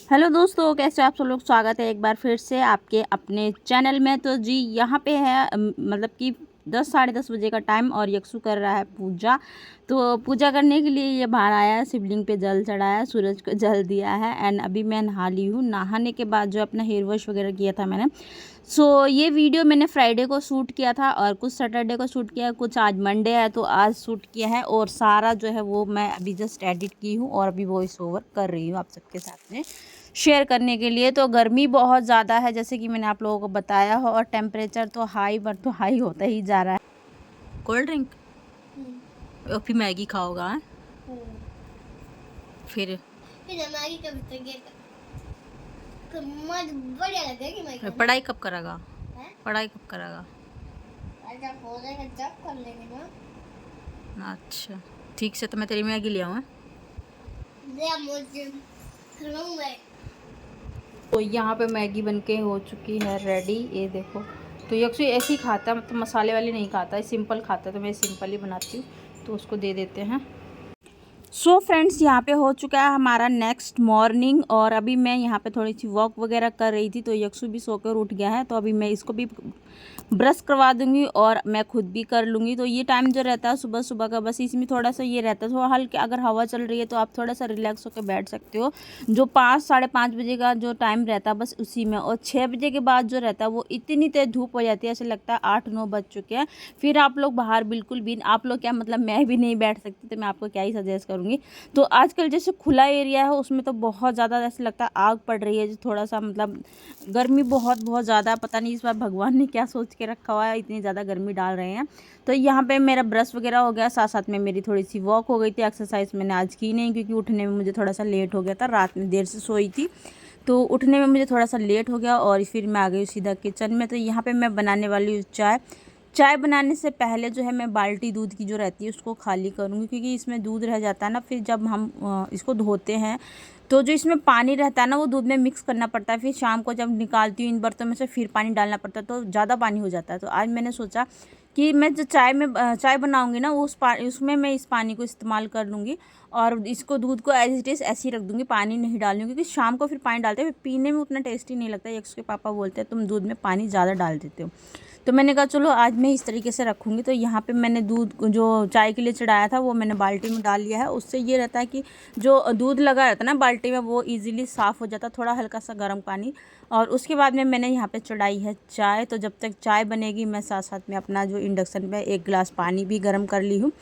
Hello दोस्तों, कैसे आप सब लोग। स्वागत है एक बार फिर से आपके अपने चैनल में। तो जी यहाँ पे है मतलब कि 10 साढ़े 10 बजे का टाइम और यक्षु कर रहा है पूजा। तो पूजा करने के लिए ये बाहर आया है, शिवलिंग पे जल चढ़ाया, सूरज को जल दिया है। एंड अभी मैं नहा ली हूँ। नहाने के बाद जो अपना हेयर वॉश वगैरह किया था मैंने, सो ये वीडियो मैंने फ्राइडे को शूट किया था और कुछ सैटरडे को शूट किया, कुछ आज मंडे है तो आज शूट किया है। और सारा जो है वो मैं अभी जस्ट एडिट की हूँ और अभी वॉइस ओवर कर रही हूँ आप सबके साथ में शेयर करने के लिए। तो गर्मी बहुत ज़्यादा है जैसे कि मैंने आप लोगों को बताया हो, और टेम्परेचर तो हाई पर तो हाई होता ही जा रहा है। कोल्ड ड्रिंक और फिर मैगी खाओगा हाँ? फिर मैगी बढ़िया लगेगी मैगी। पढ़ाई कब करेगा? हैं? पढ़ाई कब करेगा? जब हो जाएगा जब कर लेंगे ना। अच्छा ठीक से। तो मैं तेरी मैगी ले आऊँ? मुझे तो यहाँ पे मैगी बनके हो चुकी है रेडी, ये देखो। तो यक्षु ऐसे ही खाता है, मतलब मसाले वाली नहीं खाता है, सिंपल खाता है। तो मैं सिंपल ही बनाती हूँ, तो उसको दे देते हैं। सो फ्रेंड्स, यहाँ पे हो चुका है हमारा नेक्स्ट मॉर्निंग और अभी मैं यहाँ पे थोड़ी सी वॉक वगैरह कर रही थी। तो यक्षु भी सोकर उठ गया है, तो अभी मैं इसको भी ब्रश करवा दूंगी और मैं खुद भी कर लूँगी। तो ये टाइम जो रहता है सुबह सुबह का, बस इसमें थोड़ा सा ये रहता है, थोड़ा हल्के अगर हवा चल रही है तो आप थोड़ा सा रिलैक्स होकर बैठ सकते हो। जो 5 साढ़े 5 बजे का जो टाइम रहता है बस उसी में, और 6 बजे के बाद जो रहता है वो इतनी तेज़ धूप हो जाती है, ऐसे लगता है 8-9 बज चुके हैं। फिर आप लोग बाहर बिल्कुल भी, आप लोग क्या मतलब मैं भी नहीं बैठ सकती, तो मैं आपको क्या ही सजेस्ट करूँगी। तो आजकल जैसे खुला एरिया है उसमें तो बहुत ज़्यादा ऐसे लगता है आग पड़ रही है, जो थोड़ा सा मतलब गर्मी बहुत बहुत ज़्यादा। पता नहीं इस बार भगवान ने क्या सोच के रखा हुआ है, इतनी ज़्यादा गर्मी डाल रहे हैं। तो यहाँ पे मेरा ब्रश वगैरह हो गया, साथ साथ में मेरी थोड़ी सी वॉक हो गई थी। एक्सरसाइज मैंने आज की नहीं क्योंकि उठने में मुझे थोड़ा सा लेट हो गया था, रात में देर से सोई थी तो उठने में मुझे थोड़ा सा लेट हो गया। और फिर मैं आ गई सीधा किचन में। तो यहाँ पे मैं बनाने वाली हूँ चाय। चाय बनाने से पहले जो है मैं बाल्टी दूध की जो रहती है उसको खाली करूँगी, क्योंकि इसमें दूध रह जाता है ना। फिर जब हम इसको धोते हैं तो जो इसमें पानी रहता है ना वो दूध में मिक्स करना पड़ता है। फिर शाम को जब निकालती हूँ इन बर्तनों में से फिर पानी डालना पड़ता है, तो ज़्यादा पानी हो जाता है। तो आज मैंने सोचा कि मैं जो चाय बनाऊँगी ना उसमें मैं इस पानी को इस्तेमाल कर लूँगी और इसको दूध को एज इट इज़ ऐसे ही रख दूँगी, पानी नहीं डालूँगी, क्योंकि शाम को फिर पानी डालते हैं फिर पीने में उतना टेस्टी नहीं लगता है। यक्स के पापा बोलते हैं तुम दूध में पानी ज़्यादा डाल देते हो। तो मैंने कहा चलो आज मैं इस तरीके से रखूँगी। तो यहाँ पे मैंने दूध जो चाय के लिए चढ़ाया था वो मैंने बाल्टी में डाल लिया है। उससे ये रहता है कि जो दूध लगा रहता है ना बाल्टी में वो इजीली साफ़ हो जाता है, थोड़ा हल्का सा गर्म पानी। और उसके बाद में मैंने यहाँ पे चढ़ाई है चाय। तो जब तक चाय बनेगी मैं साथ साथ में अपना जो इंडक्शन पे 1 गिलास पानी भी गर्म कर ली हूँ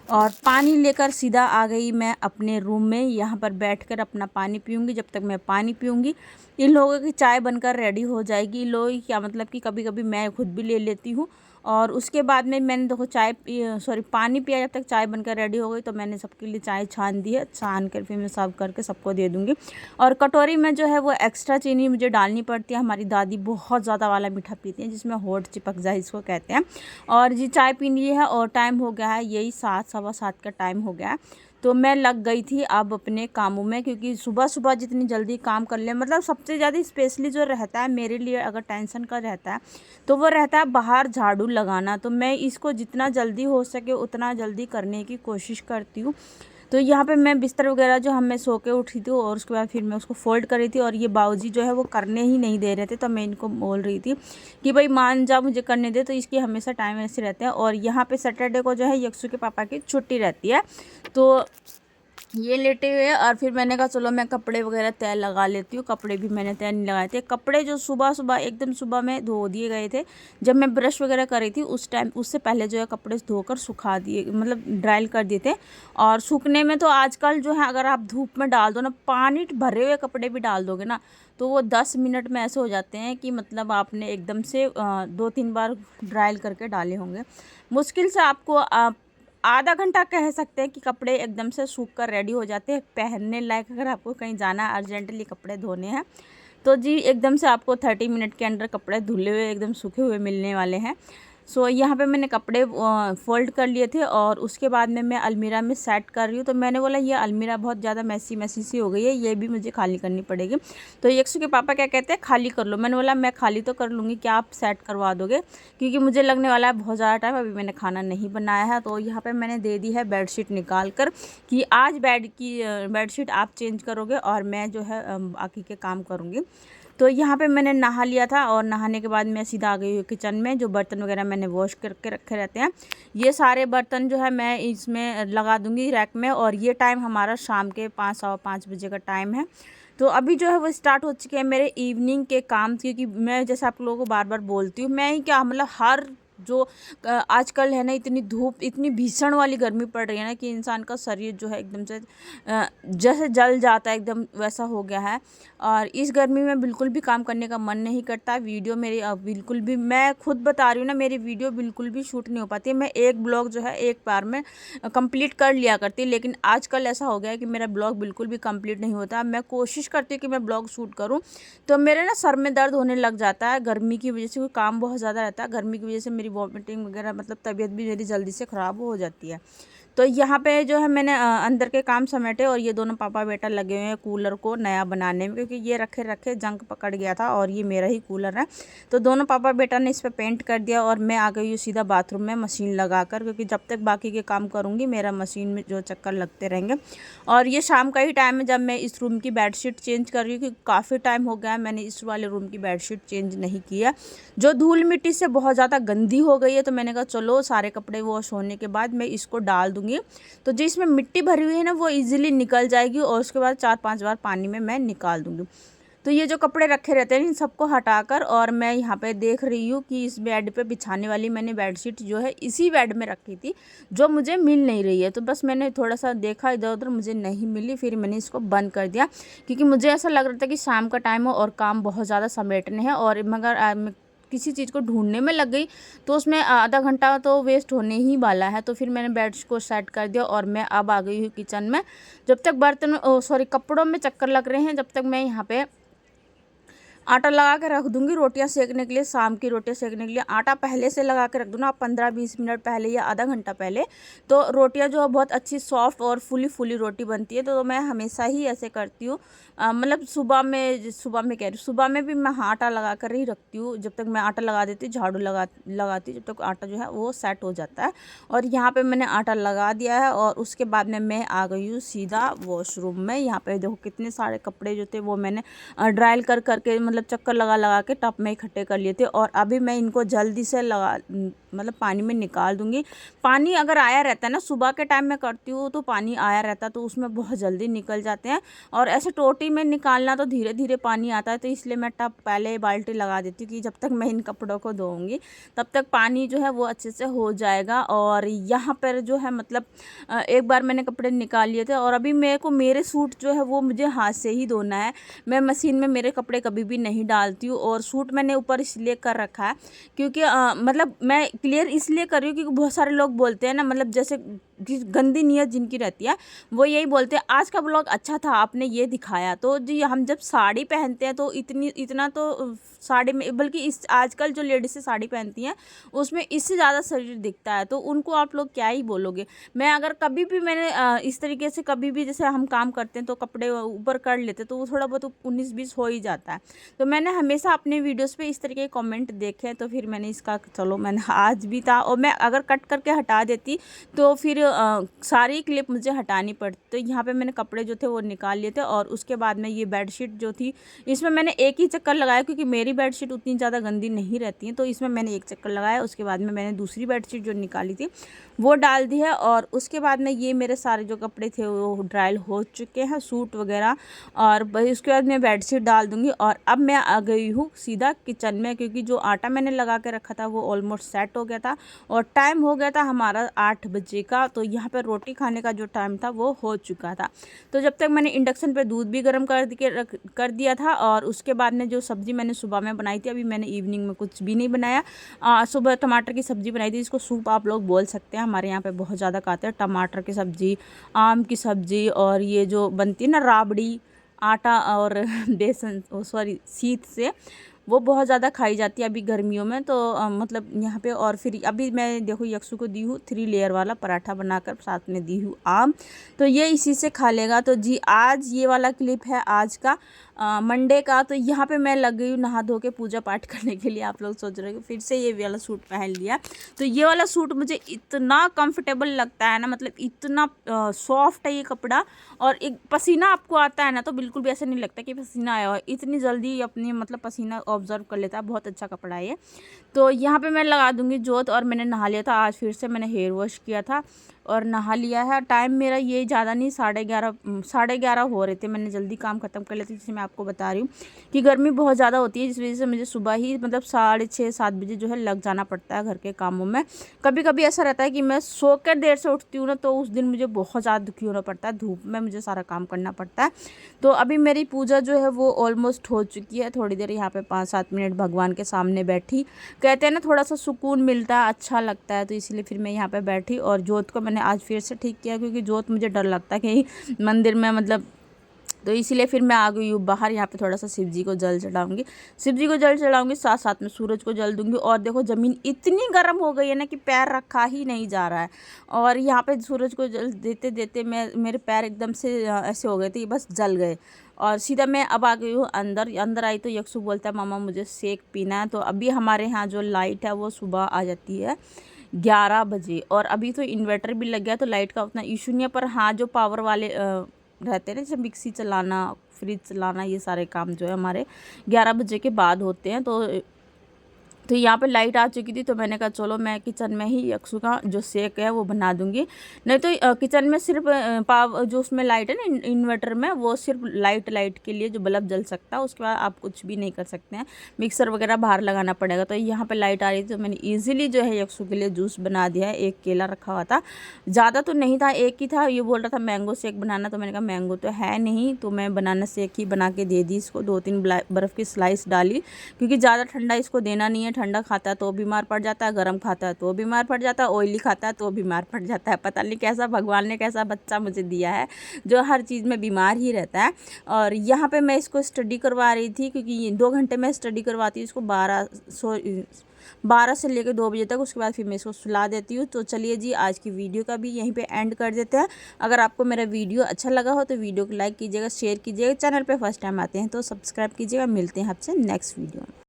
और पानी लेकर सीधा आ गई मैं अपने रूम में। यहाँ पर बैठकर अपना पानी पीऊँगी। जब तक मैं पानी पीऊँगी इन लोगों की चाय बनकर रेडी हो जाएगी। इन लोगों की क्या मतलब कि कभी कभी मैं खुद भी ले लेती हूँ। और उसके बाद में मैंने देखो पानी पिया। जब तक चाय बनकर रेडी हो गई तो मैंने सबके लिए चाय छान दी है, छान कर फिर मैं सर्व करके सबको दे दूँगी। और कटोरी में जो है वो एक्स्ट्रा चीनी मुझे डालनी पड़ती है। हमारी दादी बहुत ज़्यादा वाला मीठा पीती हैं, जिसमें होठ चिपक जाए इसको कहते हैं। और जी चाय पीनी है और टाइम हो गया है यही 7 सवा 7 का टाइम हो गया है। तो मैं लग गई थी अब अपने कामों में, क्योंकि सुबह सुबह जितनी जल्दी काम कर ले, मतलब सबसे ज़्यादा स्पेशली जो रहता है मेरे लिए अगर टेंशन का रहता है तो वो रहता है बाहर झाड़ू लगाना। तो मैं इसको जितना जल्दी हो सके उतना जल्दी करने की कोशिश करती हूँ। तो यहाँ पे मैं बिस्तर वगैरह जो हम मैं सो के उठी थी और उसके बाद फिर मैं उसको फोल्ड कर रही थी, और ये बाबूजी जो है वो करने ही नहीं दे रहे थे। तो मैं इनको बोल रही थी कि भाई मान जा, मुझे करने दे। तो इसकी हमेशा टाइम ऐसे रहता है। और यहाँ पे सैटरडे को जो है यक्षु के पापा की छुट्टी रहती है, तो ये लेटे हुए हैं। और फिर मैंने कहा चलो मैं कपड़े वगैरह तय लगा लेती हूँ। कपड़े भी मैंने तय नहीं लगाए थे। कपड़े जो सुबह सुबह एकदम सुबह में धो दिए गए थे, जब मैं ब्रश वगैरह कर रही थी उस टाइम, उससे पहले जो है कपड़े धोकर सुखा दिए, मतलब ड्राई कर दिए थे। और सूखने में तो आजकल जो है अगर आप धूप में डाल दो ना, पानी भरे हुए कपड़े भी डाल दोगे ना, तो वो 10 मिनट में ऐसे हो जाते हैं कि मतलब आपने एकदम से 2-3 बार ड्राई करके डाले होंगे। मुश्किल से आपको आधा घंटा कह सकते हैं कि कपड़े एकदम से सूख कर रेडी हो जाते हैं पहनने लायक। अगर आपको कहीं जाना है, अर्जेंटली कपड़े धोने हैं, तो जी एकदम से आपको 30 मिनट के अंदर कपड़े धुले हुए एकदम सूखे हुए मिलने वाले हैं। सो यहाँ पे मैंने कपड़े फोल्ड कर लिए थे और उसके बाद में मैं अलमीरा में सेट कर रही हूँ। तो मैंने बोला ये अलमीरा बहुत ज़्यादा मैसी मैसी सी हो गई है, ये भी मुझे खाली करनी पड़ेगी। तो यक्षु के पापा क्या कहते हैं, खाली कर लो। मैंने बोला मैं खाली तो कर लूँगी, क्या आप सेट करवा दोगे, क्योंकि मुझे लगने वाला है बहुत ज़्यादा टाइम, अभी मैंने खाना नहीं बनाया है। तो यहाँ पर मैंने दे दी है बेडशीट निकाल कर कि आज बेडशीट आप चेंज करोगे और मैं जो है बाकी के काम करूँगी। तो यहाँ पे मैंने नहा लिया था और नहाने के बाद मैं सीधा आ गई हूँ किचन में। जो बर्तन वगैरह मैंने वॉश करके रखे रहते हैं, ये सारे बर्तन जो है मैं इसमें लगा दूँगी रैक में। और ये टाइम हमारा शाम के 5-5:15 बजे का टाइम है। तो अभी जो है वो स्टार्ट हो चुके हैं मेरे इवनिंग के काम, क्योंकि मैं जैसे आप लोगों को बार बार बोलती हूँ, मैं ही क्या मतलब हर जो आजकल है ना, इतनी धूप, इतनी भीषण वाली गर्मी पड़ रही है ना कि इंसान का शरीर जो है एकदम से जैसे जल जाता है, एकदम वैसा हो गया है। और इस गर्मी में बिल्कुल भी काम करने का मन नहीं करता। वीडियो मेरी बिल्कुल भी, मैं खुद बता रही हूँ ना, मेरी वीडियो बिल्कुल भी शूट नहीं हो पाती है। मैं एक ब्लॉग जो है एक बार में कंप्लीट कर लिया करती, लेकिन आजकल ऐसा हो गया है कि मेरा ब्लॉग बिल्कुल भी कंप्लीट नहीं होता। मैं कोशिश करती हूँ कि मैं ब्लॉग शूट करूँ, तो मेरे ना सर में दर्द होने लग जाता है गर्मी की वजह से, क्योंकि काम बहुत ज़्यादा रहता है। गर्मी की वजह से मेरी वॉमिटिंग वगैरह, मतलब तबीयत भी मेरी जल्दी से ख़राब हो जाती है। तो यहाँ पे जो है मैंने अंदर के काम समेटे और ये दोनों पापा बेटा लगे हुए हैं कूलर को नया बनाने में, क्योंकि ये रखे रखे जंग पकड़ गया था और ये मेरा ही कूलर है। तो दोनों पापा बेटा ने इस पर पेंट कर दिया और मैं आ गई हूँ सीधा बाथरूम में मशीन लगा कर, क्योंकि जब तक बाकी के काम करूँगी मेरा मशीन में जो चक्कर लगते रहेंगे। और ये शाम का ही टाइम है जब मैं इस रूम की बेडशीट चेंज कर रही हूँ, क्योंकि काफ़ी टाइम हो गया है मैंने इस वाले रूम की बेडशीट चेंज नहीं किया, जो धूल मिट्टी से बहुत ज़्यादा गंदी हो गई है। तो मैंने कहा चलो सारे कपड़े वॉश होने के बाद मैं इसको डाल दूँगी, तो जो इसमें मिट्टी भरी हुई है ना वो इजीली निकल जाएगी और उसके बाद 4-5 बार पानी में मैं निकाल दूँगी। तो ये जो कपड़े रखे रहते हैं इन सबको हटाकर, और मैं यहाँ पे देख रही हूँ कि इस बेड पे बिछाने वाली मैंने बेडशीट जो है इसी बेड में रखी थी, जो मुझे मिल नहीं रही है। तो बस मैंने थोड़ा सा देखा इधर उधर, मुझे नहीं मिली, फिर मैंने इसको बंद कर दिया, क्योंकि मुझे ऐसा लग रहा था कि शाम का टाइम हो और काम बहुत ज़्यादा समेटने हैं, और मगर किसी चीज़ को ढूंढने में लग गई तो उसमें आधा घंटा तो वेस्ट होने ही वाला है। तो फिर मैंने बेड को सेट कर दिया और मैं अब आ गई हूँ किचन में। जब तक कपड़ों में चक्कर लग रहे हैं, जब तक मैं यहाँ पे आटा लगा के रख दूंगी रोटियां सेकने के लिए। शाम की रोटियां सेकने के लिए आटा पहले से लगा के रख दूँ ना, 15-20 मिनट पहले या आधा घंटा पहले, तो रोटियां जो है बहुत अच्छी सॉफ्ट और फुली रोटी बनती है। तो मैं हमेशा ही ऐसे करती हूँ, मतलब सुबह में भी मैं आटा लगा कर ही रखती हूँ। जब तक मैं आटा लगा देती हूँ, झाड़ू लगाती, जब तक आटा जो है वो सेट हो जाता है। और यहाँ पर मैंने आटा लगा दिया है और उसके बाद में मैं आ गई हूँ सीधा वॉशरूम में। यहाँ पर देखो कितने सारे कपड़े जो थे वो मैंने ड्राई करके, मतलब चक्कर लगा के टब में इकट्ठे कर लिए थे। और अभी मैं इनको जल्दी से मतलब पानी में निकाल दूंगी। पानी अगर आया रहता है ना, सुबह के टाइम में करती हूँ तो पानी आया रहता है तो उसमें बहुत जल्दी निकल जाते हैं, और ऐसे टोटी में निकालना तो धीरे धीरे पानी आता है। तो इसलिए मैं टब पहले बाल्टी लगा देती हूँ कि जब तक मैं इन कपड़ों को धोऊंगी तब तक पानी जो है वो अच्छे से हो जाएगा। और यहाँ पर जो है मतलब एक बार मैंने कपड़े निकाल लिए थे और अभी मेरे सूट जो है वो मुझे हाथ से ही धोना है। मैं मशीन में मेरे कपड़े कभी भी नहीं डालती हूँ। और सूट मैंने ऊपर इसलिए कर रखा है क्योंकि मतलब मैं क्लियर इसलिए कर रही हूँ क्योंकि बहुत सारे लोग बोलते हैं ना, मतलब जैसे गंदी नीयत जिनकी रहती है वो यही बोलते हैं आज का ब्लॉग अच्छा था आपने ये दिखाया। तो जी हम जब साड़ी पहनते हैं तो इतना तो साड़ी में, बल्कि इस आजकल जो लेडीज़ साड़ी पहनती हैं उसमें इससे ज़्यादा शरीर दिखता है, तो उनको आप लोग क्या ही बोलोगे। मैं अगर कभी भी मैंने इस तरीके से कभी भी जैसे हम काम करते हैं तो कपड़े ऊपर कर लेते तो वो थोड़ा बहुत 19-20 हो ही जाता है। तो मैंने हमेशा अपने वीडियोस पे इस तरीके के कमेंट देखे हैं, तो फिर मैंने इसका चलो मैंने आज भी था, और मैं अगर कट करके हटा देती तो फिर सारी क्लिप मुझे हटानी पड़ती। तो यहाँ पे मैंने कपड़े जो थे वो निकाल लिए थे और उसके बाद में ये बेडशीट जो थी इसमें मैंने एक ही चक्कर लगाया क्योंकि मेरी बेडशीट उतनी ज़्यादा गंदी नहीं रहती है, तो इसमें मैंने एक चक्कर लगाया। उसके बाद में मैंने दूसरी बेडशीट जो निकाली थी वो डाल दी है और उसके बाद में ये मेरे सारे जो कपड़े थे वो ड्राई हो चुके हैं, सूट वगैरह, और उसके बाद मैं बेडशीट डाल दूँगी। और अब मैं आ गई हूँ सीधा किचन में क्योंकि जो आटा मैंने लगा के रखा था वो ऑलमोस्ट सेट हो गया था और टाइम हो गया था हमारा 8 बजे का। तो यहाँ पर रोटी खाने का जो टाइम था वो हो चुका था। तो जब तक मैंने इंडक्शन पे दूध भी गर्म कर दिया था और उसके बाद में जो सब्ज़ी मैंने सुबह में बनाई थी, अभी मैंने इवनिंग में कुछ भी नहीं बनाया। सुबह टमाटर की सब्ज़ी बनाई थी, इसको सूप आप लोग बोल सकते हैं, हमारे यहाँ पे बहुत ज़्यादा खाते हैं। टमाटर की सब्ज़ी, आम की सब्ज़ी, और ये जो बनती है ना राबड़ी, आटा और बेसन सीत से वो बहुत ज़्यादा खाई जाती है अभी गर्मियों में। तो मतलब यहाँ पे और फिर अभी मैं देखो यक्षु को दी हूँ 3 लेयर वाला पराठा बनाकर, साथ में दी हूँ आम, तो ये इसी से खा लेगा। तो जी आज ये वाला क्लिप है आज का मंडे का। तो यहाँ पे मैं लग गई हूँ नहा धो के पूजा पाठ करने के लिए। आप लोग सोच रहे हो फिर से ये वाला सूट पहन लिया। तो ये वाला सूट मुझे इतना कंफर्टेबल लगता है ना, मतलब इतना सॉफ्ट है ये कपड़ा, और एक पसीना आपको आता है ना तो बिल्कुल भी ऐसा नहीं लगता कि पसीना आया हो, इतनी जल्दी अपनी मतलब पसीना ऑब्जर्व कर लेता है। बहुत अच्छा कपड़ा है ये। तो यहाँ पे मैं लगा दूँगी जोत। और मैंने नहा लिया था आज, फिर से मैंने हेयर वॉश किया था और नहा लिया है। टाइम मेरा ये ज़्यादा नहीं, 11:30 हो रहे थे। मैंने जल्दी काम ख़त्म कर लिया था, जैसे मैं आपको बता रही हूँ कि गर्मी बहुत ज़्यादा होती है, जिस वजह से मुझे सुबह ही मतलब 6:30-7 बजे जो है लग जाना पड़ता है घर के कामों में। कभी कभी ऐसा रहता है कि मैं सो कर देर से उठती हूँ ना, तो उस दिन मुझे बहुत ज़्यादा दुखी होना पड़ता है, धूप में मुझे सारा काम करना पड़ता है। तो अभी मेरी पूजा जो है वो ऑलमोस्ट हो चुकी है। थोड़ी देर यहाँ पे 5-7 मिनट भगवान के सामने बैठी, कहते हैं ना थोड़ा सा सुकून मिलता है, अच्छा लगता है, तो इसलिए फिर मैं यहाँ पे बैठी। और जोत को मैंने आज फिर से ठीक किया, क्योंकि जोत मुझे डर लगता है कहीं मंदिर में मतलब, तो इसीलिए फिर मैं आ गई हूँ बाहर। यहाँ पे थोड़ा सा शिव जी को जल चढ़ाऊंगी, साथ साथ में सूरज को जल दूंगी। और देखो ज़मीन इतनी गर्म हो गई है ना कि पैर रखा ही नहीं जा रहा है। और यहाँ पे सूरज को जल देते देते मेरे पैर एकदम से ऐसे हो गए थे, बस जल गए। और सीधा मैं अब आ गई हूँ अंदर आई तो यक्षु बोलता है मामा मुझे शेक पीना है। तो अभी हमारे यहाँ जो लाइट है वो सुबह आ जाती है 11 बजे, और अभी तो इन्वर्टर भी लग गया तो लाइट का उतना इशू नहीं है। पर हाँ, जो पावर वाले रहते हैं ना, जैसे मिक्सी चलाना, फ्रिज चलाना, ये सारे काम जो है हमारे 11 बजे के बाद होते हैं। तो यहाँ पे लाइट आ चुकी थी, तो मैंने कहा चलो मैं किचन में ही यक्षु का जो शेक है वो बना दूंगी। नहीं तो किचन में सिर्फ जो उसमें लाइट है ना इन्वर्टर में, वो सिर्फ लाइट के लिए जो बल्ब जल सकता है, उसके बाद आप कुछ भी नहीं कर सकते हैं, मिक्सर वगैरह बाहर लगाना पड़ेगा। तो यहाँ पे लाइट आ रही थी, तो मैंने ईजिली जो है यक्षु के लिए जूस बना दिया है। एक केला रखा हुआ था, ज़्यादा तो नहीं था, एक ही था। ये बोल रहा था मैंगो शेक बनाना, तो मैंने कहा मैंगो तो है नहीं, तो मैं बनाना शेक ही बना के दे दी इसको। 2-3 बर्फ़ की स्लाइस डाली, क्योंकि ज़्यादा ठंडा इसको देना नहीं है। ठंडा खाता है तो बीमार पड़ जाता है, गर्म खाता है तो बीमार पड़ जाता है, ऑयली खाता है तो बीमार पड़ जाता है। पता नहीं कैसा भगवान ने कैसा बच्चा मुझे दिया है जो हर चीज़ में बीमार ही रहता है। और यहाँ पे मैं इसको स्टडी करवा रही थी, क्योंकि 2 घंटे मैं स्टडी करवाती हूँ इसको 12 से लेकर 2 बजे तक। उसके बाद फिर मैं इसको सुला देती हूँ। तो चलिए जी, आज की वीडियो का भी यहीं पे एंड कर देते हैं। अगर आपको मेरा वीडियो अच्छा लगा हो तो वीडियो को लाइक कीजिएगा, शेयर कीजिएगा, चैनल पे फर्स्ट टाइम आते हैं तो सब्सक्राइब कीजिएगा। मिलते हैं आपसे नेक्स्ट वीडियो में।